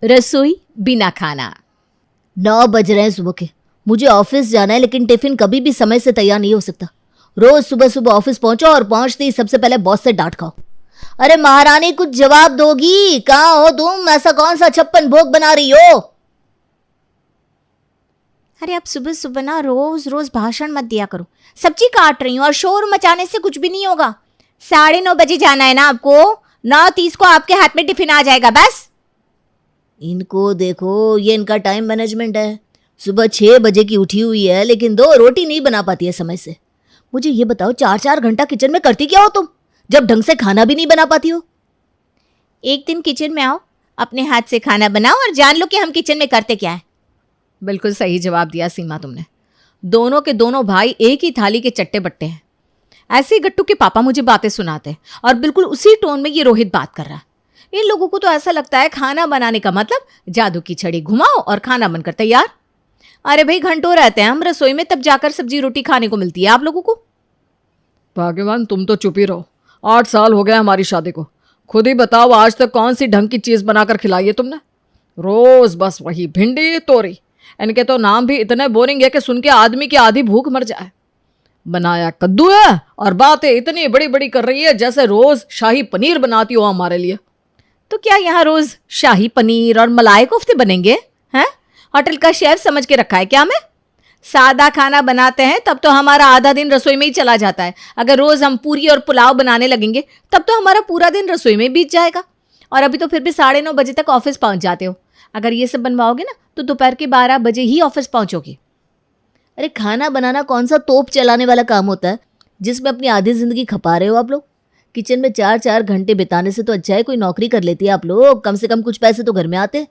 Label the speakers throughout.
Speaker 1: रसोई बिना खाना।
Speaker 2: 9 बज रहे हैं सुबह के। मुझे ऑफिस जाना है, लेकिन टिफिन कभी भी समय से तैयार नहीं हो सकता। रोज सुबह सुबह ऑफिस पहुंचो और पहुंचते ही सबसे पहले बॉस से डांट खाओ। अरे महारानी, कुछ जवाब दोगी? कहाँ हो तुम? ऐसा कौन सा 56 भोग बना रही हो?
Speaker 1: अरे आप सुबह सुबह ना रोज रोज भाषण मत दिया करो। सब्जी काट रही हूँ और शोर मचाने से कुछ भी नहीं होगा। 9:30 बजे जाना है ना आपको। 9:30 को आपके हाथ में टिफिन आ जाएगा बस।
Speaker 2: इनको देखो, ये इनका टाइम मैनेजमेंट है। सुबह 6 बजे की उठी हुई है, लेकिन 2 रोटी नहीं बना पाती है समय से। मुझे ये बताओ, 4-4 घंटा किचन में करती क्या हो तुम, जब ढंग से खाना भी नहीं बना पाती हो?
Speaker 1: एक दिन किचन में आओ, अपने हाथ से खाना बनाओ और जान लो कि हम किचन में करते क्या है। बिल्कुल सही जवाब दिया सीमा तुमने। दोनों के दोनों भाई एक ही थाली के चट्टे बट्टे हैं। ऐसे ही गट्टू के पापा मुझे बातें सुनाते हैं और बिल्कुल उसी टोन में ये रोहित बात कर रहा है। इन लोगों को तो ऐसा लगता है खाना बनाने का मतलब जादू की छड़ी घुमाओ और खाना बनकर तैयार। अरे भाई, घंटों रहते हैं हम रसोई में, तब जाकर सब्जी रोटी खाने को मिलती है आप लोगों को।
Speaker 3: भाग्यवान तुम तो चुप ही रहो। 8 साल हो गए हमारी शादी को। खुद ही बताओ, आज तक कौन सी ढंग की चीज बनाकर खिलाई है तुमने? रोज बस वही भिंडी तोरी। इनके तो नाम भी इतने बोरिंग है कि सुन के आदमी की आधी भूख मर जाए। बनाया कद्दू है और बातें इतनी बड़ी बड़ी कर रही है जैसे रोज शाही पनीर बनाती हो हमारे लिए।
Speaker 1: तो क्या यहाँ रोज शाही पनीर और मलाई कोफ्ते बनेंगे हैं? होटल का शेफ समझ के रखा है क्या हमें? सादा खाना बनाते हैं तब तो हमारा आधा दिन रसोई में ही चला जाता है। अगर रोज हम पूरी और पुलाव बनाने लगेंगे तब तो हमारा पूरा दिन रसोई में बीत जाएगा। और अभी तो फिर भी 9:30 बजे तक ऑफिस पहुंच जाते हो। अगर ये सब बनवाओगे ना तो दोपहर के 12 बजे ही ऑफिस पहुंचोगे।
Speaker 2: अरे खाना बनाना कौन सा तोप चलाने वाला काम होता है जिसमें अपनी आधी जिंदगी खपा रहे हो आप लोग? किचन में 4-4 घंटे बिताने से तो अच्छा है कोई नौकरी कर लेती है आप लोग। कम से कम कुछ पैसे तो घर में आते।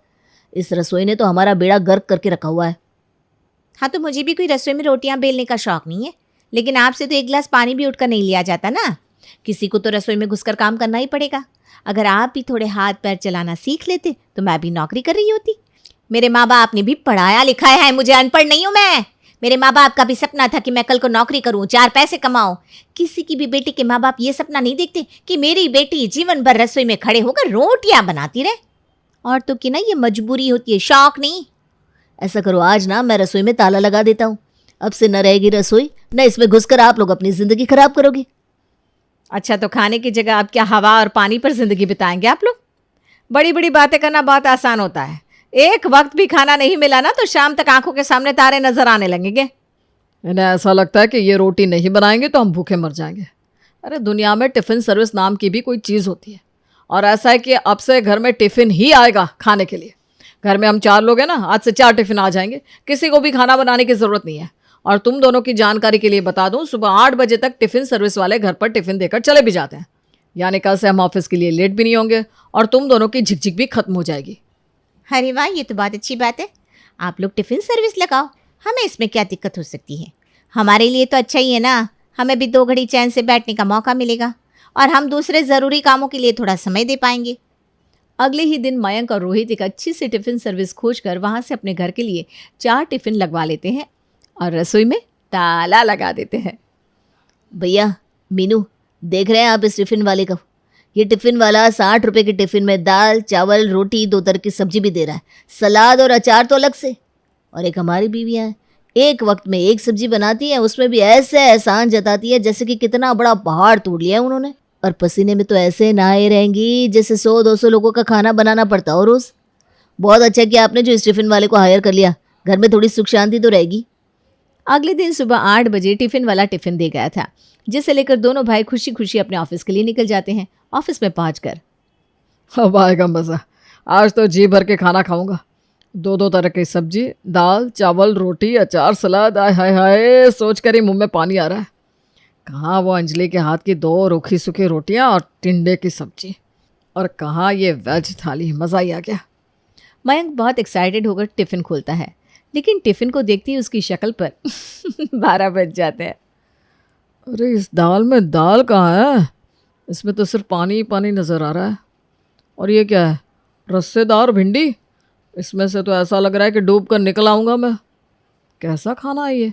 Speaker 2: इस रसोई ने तो हमारा बेड़ा गर्क करके रखा हुआ है।
Speaker 1: हाँ, तो मुझे भी कोई रसोई में रोटियां बेलने का शौक नहीं है, लेकिन आपसे तो 1 गिलास पानी भी उठकर नहीं लिया जाता ना। किसी को तो रसोई में घुसकर काम करना ही पड़ेगा। अगर आप भी थोड़े हाथ पैर चलाना सीख लेते तो मैं भी नौकरी कर रही होती। मेरे माँ बाप ने भी पढ़ाया लिखाया है, मुझे अनपढ़ नहीं हूँ मैं। मेरे माँ बाप का भी सपना था कि मैं कल को नौकरी करूँ, 4 पैसे कमाऊँ। किसी की भी बेटी के माँ बाप ये सपना नहीं देखते कि मेरी बेटी जीवन भर रसोई में खड़े होकर रोटियां बनाती रहे। और तो कि ना ये मजबूरी होती है, शौक नहीं।
Speaker 2: ऐसा करो, आज ना मैं रसोई में ताला लगा देता हूँ। अब से न रहेगी रसोई, न इसमें घुसकर आप लोग अपनी जिंदगी खराब करोगे।
Speaker 1: अच्छा, तो खाने की जगह आप क्या हवा और पानी पर जिंदगी बिताएंगे आप लोग? बड़ी बड़ी बातें करना बहुत आसान होता है। एक वक्त भी खाना नहीं मिला ना तो शाम तक आंखों के सामने तारे नजर आने लगेंगे।
Speaker 3: इन्हें ऐसा लगता है कि ये रोटी नहीं बनाएंगे तो हम भूखे मर जाएंगे। अरे दुनिया में टिफ़िन सर्विस नाम की भी कोई चीज़ होती है, और ऐसा है कि अब से घर में टिफ़िन ही आएगा खाने के लिए। घर में हम 4 लोग हैं ना, आज से 4 टिफ़िन आ जाएंगे। किसी को भी खाना बनाने की ज़रूरत नहीं है। और तुम दोनों की जानकारी के लिए बता दूं, सुबह 8 बजे तक टिफ़िन सर्विस वाले घर पर टिफ़िन देकर चले भी जाते हैं। यानी कल से हम ऑफिस के लिए लेट भी नहीं होंगे और तुम दोनों की झिकझिक भी खत्म हो जाएगी।
Speaker 1: अरे वाह, ये तो बहुत अच्छी बात है। आप लोग टिफ़िन सर्विस लगाओ, हमें इसमें क्या दिक्कत हो सकती है? हमारे लिए तो अच्छा ही है ना। हमें भी 2 घड़ी चैन से बैठने का मौका मिलेगा और हम दूसरे ज़रूरी कामों के लिए थोड़ा समय दे पाएंगे।
Speaker 4: अगले ही दिन मयंक और रोहित एक अच्छी सी टिफ़िन सर्विस खोजकर वहाँ से अपने घर के लिए 4 टिफ़िन लगवा लेते हैं और रसोई में ताला लगा देते हैं।
Speaker 2: भैया, मीनू, देख रहे हैं आप इस टिफ़िन वाले को? ये टिफ़िन वाला 60 रुपये के टिफ़िन में दाल, चावल, रोटी, 2 तरह की सब्जी भी दे रहा है, सलाद और अचार तो अलग से। और एक हमारी बीवियाँ हैं, एक वक्त में एक सब्जी बनाती है, उसमें भी ऐसे एहसान जताती है जैसे कि कितना बड़ा पहाड़ तोड़ लिया है उन्होंने। और पसीने में तो ऐसे नहाए रहेंगी जैसे 100-200 लोगों का खाना बनाना पड़ता हो रोज़। बहुत अच्छा किया आपने जो इस टिफ़िन वाले को हायर कर लिया, घर में थोड़ी सुख शांति तो रहेगी।
Speaker 4: अगले दिन सुबह 8 बजे टिफ़िन वाला टिफ़िन दे गया था, जिसे लेकर दोनों भाई खुशी खुशी अपने ऑफिस के लिए निकल जाते हैं। ऑफिस में पहुंचकर
Speaker 3: अब आएगा मज़ा। आज तो जी भर के खाना खाऊंगा। 2-2 तरह की सब्जी, दाल, चावल, रोटी, अचार, सलाद। आय हाय हाय, सोच कर ही मुंह में पानी आ रहा है। कहाँ वो अंजलि के हाथ की 2 रूखी सूखी रोटियां और टिंडे की सब्जी, और कहाँ ये वेज थाली। मज़ा ही आ गया।
Speaker 4: मयंक बहुत एक्साइटेड होकर टिफ़िन खोलता है, लेकिन टिफ़िन को देखते ही उसकी शक्ल पर 12 बज जाते हैं।
Speaker 3: अरे इस दाल में दाल कहाँ है? इसमें तो सिर्फ पानी ही पानी नज़र आ रहा है। और ये क्या है? रस्सेदार भिंडी। इसमें से तो ऐसा लग रहा है कि डूब कर निकल आऊँगा मैं। कैसा खाना है ये?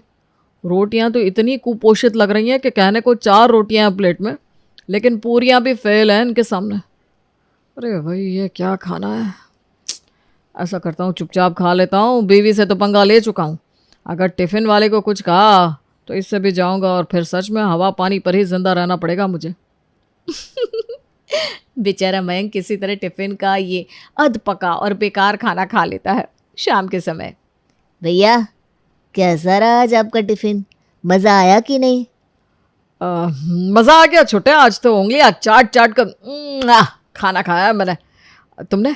Speaker 3: रोटियां तो इतनी कुपोषित लग रही हैं कि कहने को 4 रोटियां हैं प्लेट में, लेकिन पूरियां भी फेल हैं इनके सामने। अरे भाई, ये क्या खाना है? ऐसा करता हूँ चुपचाप खा लेता हूँ, बीवी से तो पंगा ले चुका हूँ। अगर टिफ़िन वाले को कुछ कहा तो इससे भी जाऊँगा और फिर सच में हवा पानी पर ही जिंदा रहना पड़ेगा मुझे।
Speaker 4: बेचारा मयंक किसी तरह टिफिन का ये अध पका और बेकार खाना खा लेता है शाम के समय।
Speaker 2: भैया कैसा रहा आज आपका टिफिन, मज़ा आया कि नहीं?
Speaker 3: मज़ा आ गया छोटे, आज तो उंगलियां चाट चाट कर खाना खाया है मैंने। तुमने?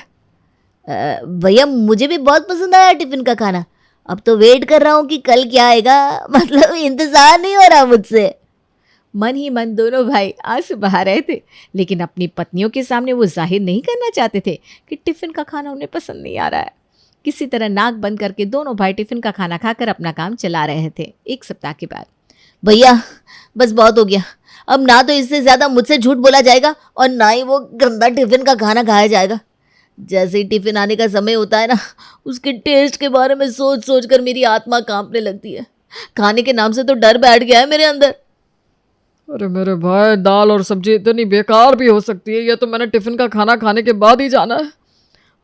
Speaker 2: भैया मुझे भी बहुत पसंद आया टिफिन का खाना। अब तो वेट कर रहा हूँ कि कल क्या आएगा, मतलब इंतज़ार नहीं हो रहा मुझसे।
Speaker 4: मन ही मन दोनों भाई आंसू बहा रहे थे, लेकिन अपनी पत्नियों के सामने वो जाहिर नहीं करना चाहते थे कि टिफिन का खाना उन्हें पसंद नहीं आ रहा है। किसी तरह नाक बंद करके दोनों भाई टिफिन का खाना खाकर अपना काम चला रहे थे। एक सप्ताह के बाद
Speaker 2: भैया बस बहुत हो गया, अब ना तो इससे ज़्यादा मुझसे झूठ बोला जाएगा और ना ही वो गंदा टिफिन का खाना खाया जाएगा। जैसे ही टिफिन आने का समय होता है ना, उसके टेस्ट के बारे में सोच सोच कर मेरी आत्मा कांपने लगती है। खाने के नाम से तो डर बैठ गया है मेरे अंदर।
Speaker 3: अरे मेरे भाई, दाल और सब्जी इतनी बेकार भी हो सकती है, ये तो मैंने टिफ़िन का खाना खाने के बाद ही जाना है।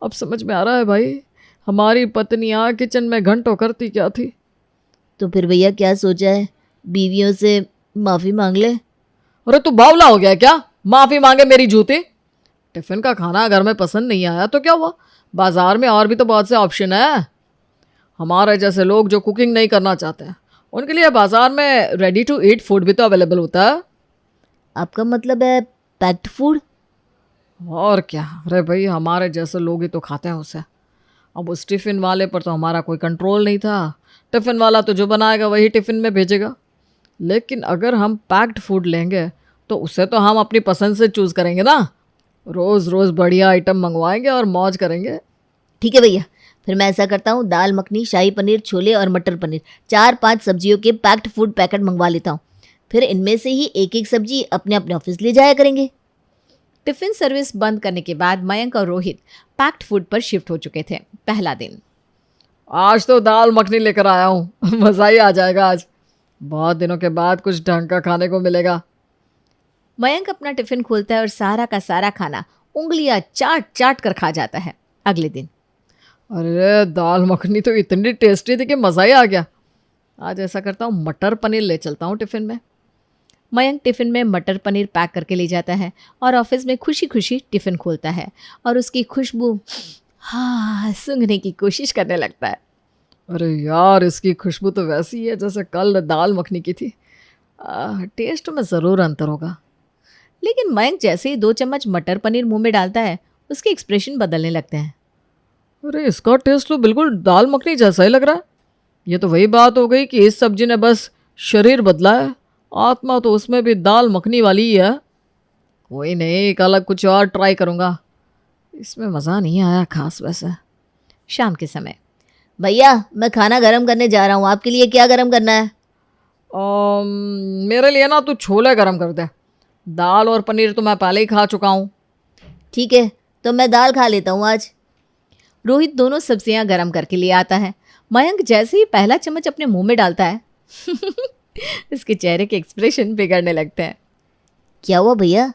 Speaker 3: अब समझ में आ रहा है भाई, हमारी पत्नियाँ किचन में घंटों करती क्या थी।
Speaker 2: तो फिर भैया क्या सोचा है, बीवियों से माफ़ी मांग ले?
Speaker 3: अरे तू बावला हो गया क्या, माफ़ी मांगे मेरी जूती। टिफ़िन का खाना अगर मैं पसंद नहीं आया तो क्या हुआ, बाज़ार में और भी तो बहुत से ऑप्शन है। हमारे जैसे लोग जो कुकिंग नहीं करना चाहते हैं उनके लिए बाज़ार में रेडी टू ईट फूड भी तो अवेलेबल होता है।
Speaker 2: आपका मतलब है पैक्ड फूड?
Speaker 3: और क्या, अरे भाई हमारे जैसे लोग ही तो खाते हैं उसे। अब उस टिफ़िन वाले पर तो हमारा कोई कंट्रोल नहीं था, टिफ़िन वाला तो जो बनाएगा वही टिफ़िन में भेजेगा। लेकिन अगर हम पैक्ड फूड लेंगे तो उसे तो हम अपनी पसंद से चूज़ करेंगे ना, रोज़ रोज़ बढ़िया आइटम मंगवाएंगे और मौज करेंगे।
Speaker 2: ठीक है भैया, फिर मैं ऐसा करता हूँ, दाल मखनी, शाही पनीर, छोले और मटर पनीर, 4-5 सब्जियों के पैक्ड फूड पैकेट मंगवा लेता हूँ। फिर इनमें से ही एक एक सब्जी अपने अपने ऑफिस ले जाया करेंगे।
Speaker 4: टिफिन सर्विस बंद करने के बाद मयंक और रोहित पैक्ड फूड पर शिफ्ट हो चुके थे। पहला दिन।
Speaker 3: आज तो दाल मखनी लेकर आया हूँ, मज़ा ही आ जाएगा आज, बहुत दिनों के बाद कुछ ढंग का खाने को मिलेगा।
Speaker 4: मयंक अपना टिफिन खोलता है और सारा का सारा खाना उंगलियां चाट चाट कर खा जाता है। अगले दिन।
Speaker 3: अरे दाल मखनी तो इतनी टेस्टी थी कि मज़ा ही आ गया। आज ऐसा करता हूँ, मटर पनीर ले चलता हूँ टिफ़िन में।
Speaker 4: मयंक टिफिन में मटर पनीर पैक करके ले जाता है और ऑफिस में खुशी खुशी टिफिन खोलता है और उसकी खुशबू सूंघने की कोशिश करने लगता है।
Speaker 3: अरे यार, इसकी खुशबू तो वैसी है जैसे कल दाल मखनी की थी। टेस्ट में ज़रूर अंतर होगा।
Speaker 4: लेकिन मयंक जैसे ही 2 चम्मच मटर पनीर मुंह में डालता है उसके एक्सप्रेशन बदलने लगते हैं।
Speaker 3: अरे इसका टेस्ट तो बिल्कुल दाल मखनी जैसा ही लग रहा है। ये तो वही बात हो गई कि इस सब्जी ने बस शरीर बदला है, आत्मा तो उसमें भी दाल मखनी वाली ही है। कोई नहीं, कल कुछ और ट्राई करूँगा। इसमें मज़ा नहीं आया खास वैसे।
Speaker 4: शाम के समय।
Speaker 2: भैया मैं खाना गर्म करने जा रहा हूँ, आपके लिए क्या गर्म करना है?
Speaker 3: मेरे लिए ना तू छोले गरम कर दे, दाल और पनीर तो मैं पहले ही खा चुका हूँ।
Speaker 2: ठीक है, तो मैं दाल खा लेता हूँ आज।
Speaker 4: रोहित दोनों सब्जियां गरम करके ले आता है। मयंक जैसे ही पहला चम्मच अपने मुंह में डालता है उसके चेहरे के एक्सप्रेशन बिगड़ने लगते हैं।
Speaker 2: क्या हुआ भैया,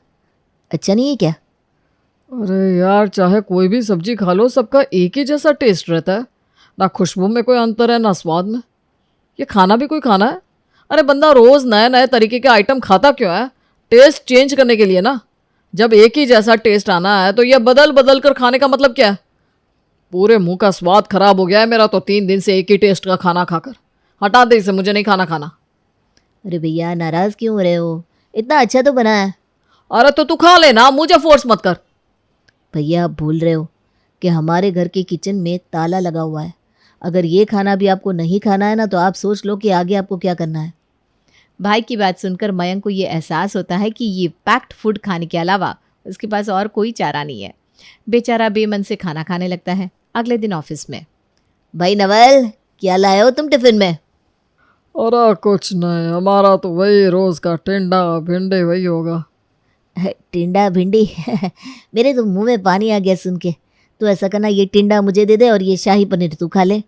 Speaker 2: अच्छा नहीं है क्या?
Speaker 3: अरे यार, चाहे कोई भी सब्जी खा लो सबका एक ही जैसा टेस्ट रहता है, ना खुशबू में कोई अंतर है ना स्वाद में। ये खाना भी कोई खाना है? अरे बंदा रोज़ नए नए तरीके के आइटम खाता क्यों है? टेस्ट चेंज करने के लिए ना। जब एक ही जैसा टेस्ट आना है तो यह बदल बदल कर खाने का मतलब क्या है? पूरे मुंह का स्वाद खराब हो गया है मेरा तो 3 दिन से एक ही टेस्ट का खाना खाकर। हटा दे इसे, मुझे नहीं खाना।
Speaker 2: अरे भैया नाराज़ क्यों हो रहे हो, इतना अच्छा तो बना है।
Speaker 3: अरे तो तू खा लेना, मुझे फोर्स मत कर।
Speaker 2: भैया आप भूल रहे हो कि हमारे घर के किचन में ताला लगा हुआ है। अगर ये खाना भी आपको नहीं खाना है ना, तो आप सोच लो कि आगे आपको क्या करना है।
Speaker 4: भाई की बात सुनकर मयंक को ये एहसास होता है कि ये पैक्ड फूड खाने के अलावा उसके पास और कोई चारा नहीं है। बेचारा बेमन से खाना खाने लगता है। अगले दिन ऑफिस में।
Speaker 2: भाई नवल, क्या लाए हो तुम टिफिन में?
Speaker 3: अरे कुछ नहीं, हमारा तो वही रोज़ का टिंडा भिंडी वही होगा।
Speaker 2: टिंडा भिंडी मेरे तो मुंह में पानी आ गया सुन के। तो ऐसा करना, ये टिंडा मुझे दे दे और ये शाही पनीर तू खा ले।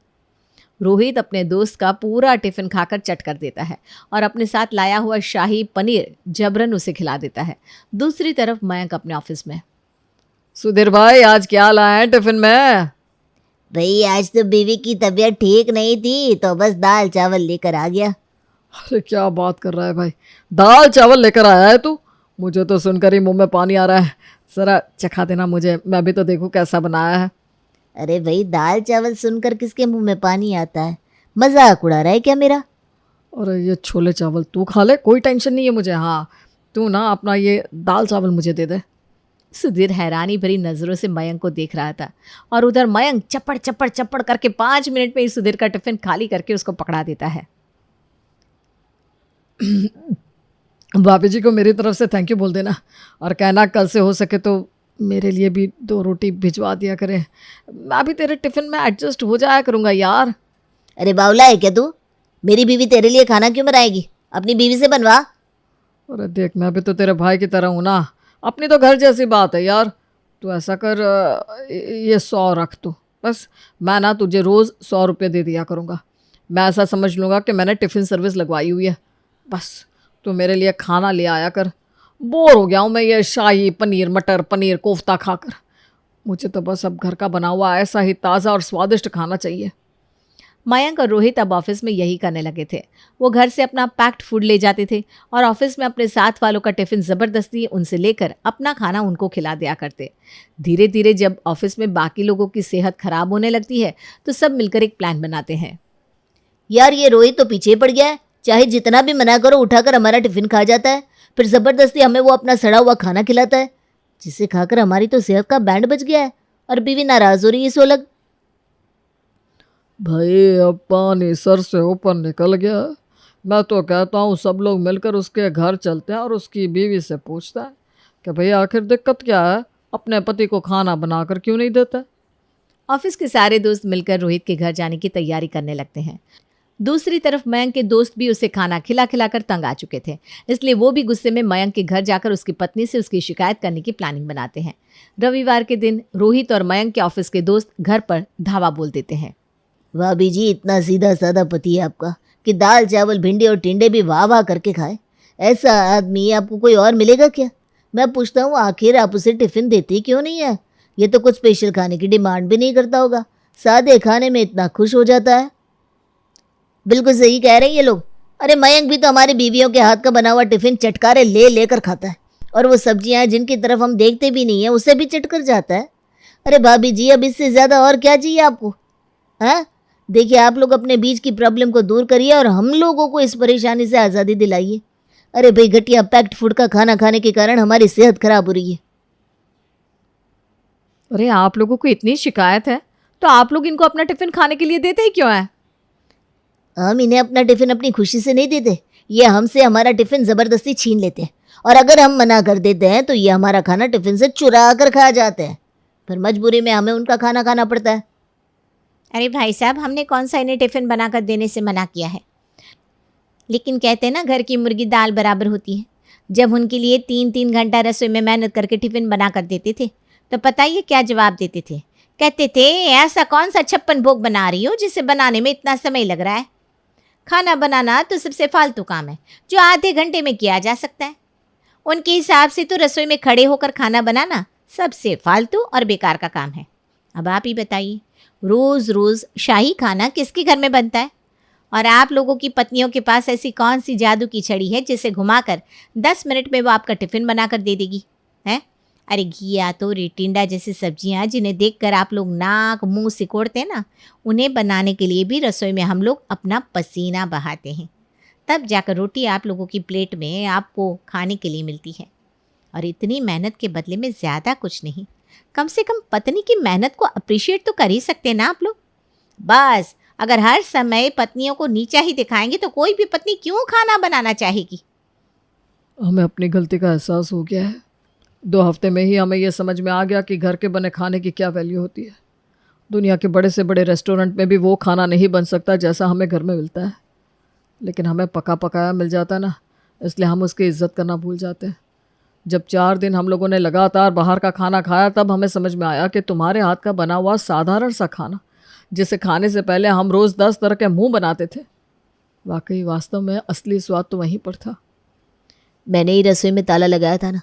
Speaker 4: रोहित अपने दोस्त का पूरा टिफिन खाकर चट कर देता है और अपने साथ लाया हुआ शाही पनीर जबरन उसे खिला देता है। दूसरी तरफ मयंक अपने ऑफिस में।
Speaker 3: सुधीर भाई, आज क्या लाए हैं टिफिन में?
Speaker 2: भाई आज तो बीवी की तबीयत ठीक नहीं थी तो बस दाल चावल लेकर आ गया।
Speaker 3: अरे क्या बात कर रहा है भाई, दाल चावल लेकर आया है तू? मुझे तो सुनकर ही मुंह में पानी आ रहा है। ज़रा चखा देना मुझे, मैं भी तो देखूं कैसा बनाया है।
Speaker 2: अरे भाई दाल चावल सुनकर किसके मुंह में पानी आता है? मजाक उड़ा रहा है क्या मेरा?
Speaker 3: अरे ये छोले चावल तू खा ले, कोई टेंशन नहीं है मुझे। हाँ तू ना अपना ये दाल चावल मुझे दे दे।
Speaker 4: सुधीर हैरानी भरी नजरों से मयंक को देख रहा था और उधर मयंक चप्पड़ चप्पड़ चप्पड़ करके 5 मिनट में ही सुधीर का टिफिन खाली करके उसको पकड़ा देता है।
Speaker 3: भाभी जी को मेरी तरफ से थैंक यू बोल देना और कहना कल से हो सके तो मेरे लिए भी 2 रोटी भिजवा दिया करें। मैं भी तेरे टिफ़िन में एडजस्ट हो जाया करूँगा यार।
Speaker 2: अरे बावला है क्या तू? मेरी बीवी तेरे लिए खाना क्यों बनाएगी? अपनी बीवी से बनवा।
Speaker 3: अरे देख मैं भी तो तेरे भाई की तरह हूँ ना, अपनी तो घर जैसी बात है यार। तू ऐसा कर, ये 100 रख तू, बस मैं ना तुझे रोज़ 100 रुपये दे दिया करूँगा। मैं ऐसा समझ लूँगा कि मैंने टिफ़िन सर्विस लगवाई हुई है। बस तू मेरे लिए खाना ले आया कर। बोर हो गया हूँ मैं ये शाही पनीर मटर पनीर कोफ्ता खाकर। मुझे तो बस अब घर का बना हुआ ऐसा ही ताज़ा और स्वादिष्ट खाना चाहिए।
Speaker 4: मयंक और रोहित अब ऑफिस में यही करने लगे थे। वो घर से अपना पैक्ड फूड ले जाते थे और ऑफिस में अपने साथ वालों का टिफिन ज़बरदस्ती उनसे लेकर अपना खाना उनको खिला दिया करते। धीरे धीरे जब ऑफिस में बाकी लोगों की सेहत खराब होने लगती है तो सब मिलकर एक प्लान बनाते हैं।
Speaker 2: यार ये रोहित तो पीछे पड़ गया है, चाहे जितना भी मना करो उठाकर हमारा टिफिन खा जाता है, फिर जबरदस्ती हमें वो अपना सड़ा हुआ खाना खिलाता है, जिसे खाकर हमारी तो सेहत का बैंड बज गया है और बीवी नाराज हो रही है। सो लग
Speaker 3: भाई अब पानी सर से ऊपर निकल गया। मैं तो कहता हूँ सब लोग मिलकर उसके घर चलते हैं और उसकी बीवी से पूछता है कि भाई आखिर दिक्कत क्या है, अपने पति को खाना बनाकर क्यों नहीं देता।
Speaker 4: ऑफिस के सारे दोस्त मिलकर रोहित के घर जाने की तैयारी करने लगते हैं। दूसरी तरफ मयंक के दोस्त भी उसे खाना खिला खिलाकर तंग आ चुके थे, इसलिए वो भी गुस्से में मयंक के घर जाकर उसकी पत्नी से उसकी शिकायत करने की प्लानिंग बनाते हैं। रविवार के दिन रोहित और मयंक के ऑफिस के दोस्त घर पर धावा बोल देते हैं।
Speaker 2: भाभी जी इतना सीधा साधा पति है आपका कि दाल चावल भिंडी और टिंडे भी वाह वाह करके खाए। ऐसा आदमी आपको कोई और मिलेगा क्या? मैं पूछता हूँ आखिर आप उसे टिफिन देती क्यों नहीं है? ये तो कुछ स्पेशल खाने की डिमांड भी नहीं करता होगा, सादे खाने में इतना खुश हो जाता है। बिल्कुल सही कह रहे हैं ये लोग। अरे मयंक भी तो हमारी बीवियों के हाथ का बना हुआ टिफिन चटकारे ले लेकर खाता है और वो सब्जियां जिनकी तरफ हम देखते भी नहीं है उसे भी चट कर जाता है। अरे भाभी जी अब इससे ज़्यादा और क्या चाहिए आपको? हाँ देखिए आप लोग अपने बीच की प्रॉब्लम को दूर करिए और हम लोगों को इस परेशानी से आज़ादी दिलाइए। अरे भाई घटिया पैक्ड फूड का खाना खाने के कारण हमारी सेहत खराब हो रही है।
Speaker 4: अरे आप लोगों को इतनी शिकायत है तो आप लोग इनको अपना टिफिन खाने के लिए देते ही क्यों है?
Speaker 2: हम इन्हें अपना टिफिन अपनी खुशी से नहीं देते, ये हमसे हमारा टिफिन ज़बरदस्ती छीन लेते हैं और अगर हम मना कर देते हैं तो ये हमारा खाना टिफिन से चुरा कर खा जाते हैं, फिर मजबूरी में हमें उनका खाना खाना पड़ता है।
Speaker 1: अरे भाई साहब, हमने कौन सा इन्हें टिफ़िन बनाकर देने से मना किया है? लेकिन कहते हैं ना घर की मुर्गी दाल बराबर होती है। जब उनके लिए 3-3 घंटा रसोई में मेहनत करके टिफ़िन बना कर देते थे तो पता ही क्या जवाब देते थे? कहते थे ऐसा कौन सा 56 भोग बना रही हो जिसे बनाने में इतना समय लग रहा है? खाना बनाना तो सबसे फालतू काम है जो आधे घंटे में किया जा सकता है। उनके हिसाब से तो रसोई में खड़े होकर खाना बनाना सबसे फालतू और बेकार का काम है। अब आप ही बताइए, रोज़ रोज़ शाही खाना किसके घर में बनता है? और आप लोगों की पत्नियों के पास ऐसी कौन सी जादू की छड़ी है जिसे घुमाकर 10 मिनट में वो आपका टिफ़िन बनाकर दे देगी? हैं? अरे घिया तो टिंडा जैसी सब्जियां जिन्हें देखकर आप लोग नाक मुंह सिकोड़ते हैं ना, उन्हें बनाने के लिए भी रसोई में हम लोग अपना पसीना बहाते हैं, तब जाकर रोटी आप लोगों की प्लेट में आपको खाने के लिए मिलती है। और इतनी मेहनत के बदले में ज़्यादा कुछ नहीं, कम से कम पत्नी की मेहनत को अप्रिशिएट तो कर ही सकते हैं ना आप लोग। बस अगर हर समय पत्नियों को नीचा ही दिखाएंगे तो कोई भी पत्नी क्यों खाना बनाना चाहेगी?
Speaker 3: हमें अपनी गलती का एहसास हो गया है। 2 हफ्ते में ही हमें यह समझ में आ गया कि घर के बने खाने की क्या वैल्यू होती है। दुनिया के बड़े से बड़े रेस्टोरेंट में भी वो खाना नहीं बन सकता जैसा हमें घर में मिलता है, लेकिन हमें पका पकाया मिल जाता है ना, इसलिए हम उसकी इज्जत करना भूल जाते हैं। जब 4 दिन हम लोगों ने लगातार बाहर का खाना खाया तब हमें समझ में आया कि तुम्हारे हाथ का बना हुआ साधारण सा खाना जिसे खाने से पहले हम रोज़ 10 तरह के मुंह बनाते थे, वाकई वास्तव में असली स्वाद तो वहीं पर था।
Speaker 2: मैंने ही रसोई में ताला लगाया था ना,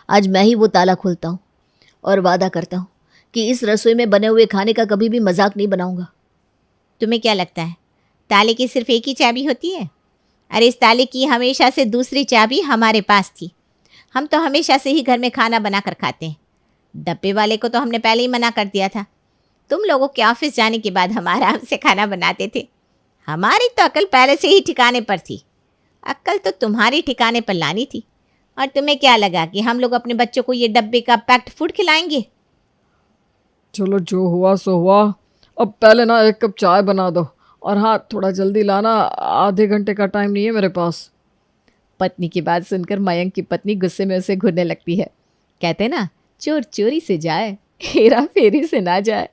Speaker 2: आज मैं ही वो ताला खोलता हूँ और वादा करता हूँ कि इस रसोई में बने हुए खाने का कभी भी मजाक नहीं बनाऊंगा।
Speaker 1: तुम्हें क्या लगता है ताले की सिर्फ एक ही चाबी होती है? अरे इस ताले की हमेशा से दूसरी चाबी हमारे पास थी। हम तो हमेशा से ही घर में खाना बना कर खाते हैं। डब्बे वाले को तो हमने पहले ही मना कर दिया था। तुम लोगों के ऑफिस जाने के बाद हम आराम से खाना बनाते थे। हमारी तो अकल पहले से ही ठिकाने पर थी। अकल तो तुम्हारी ठिकाने पर लानी थी। और तुम्हें क्या लगा कि हम लोग अपने बच्चों को ये डब्बे का पैक्ड फूड खिलाएंगे?
Speaker 3: चलो जो हुआ सो हुआ। अब पहले ना 1 कप चाय बना दो, और हाँ थोड़ा जल्दी लाना, आधे घंटे का टाइम नहीं है मेरे पास।
Speaker 4: पत्नी की बात सुनकर मयंक की पत्नी गुस्से में उसे घूरने लगती है। कहते ना, चोर चोरी से जाए, हेरा फेरी से ना जाए।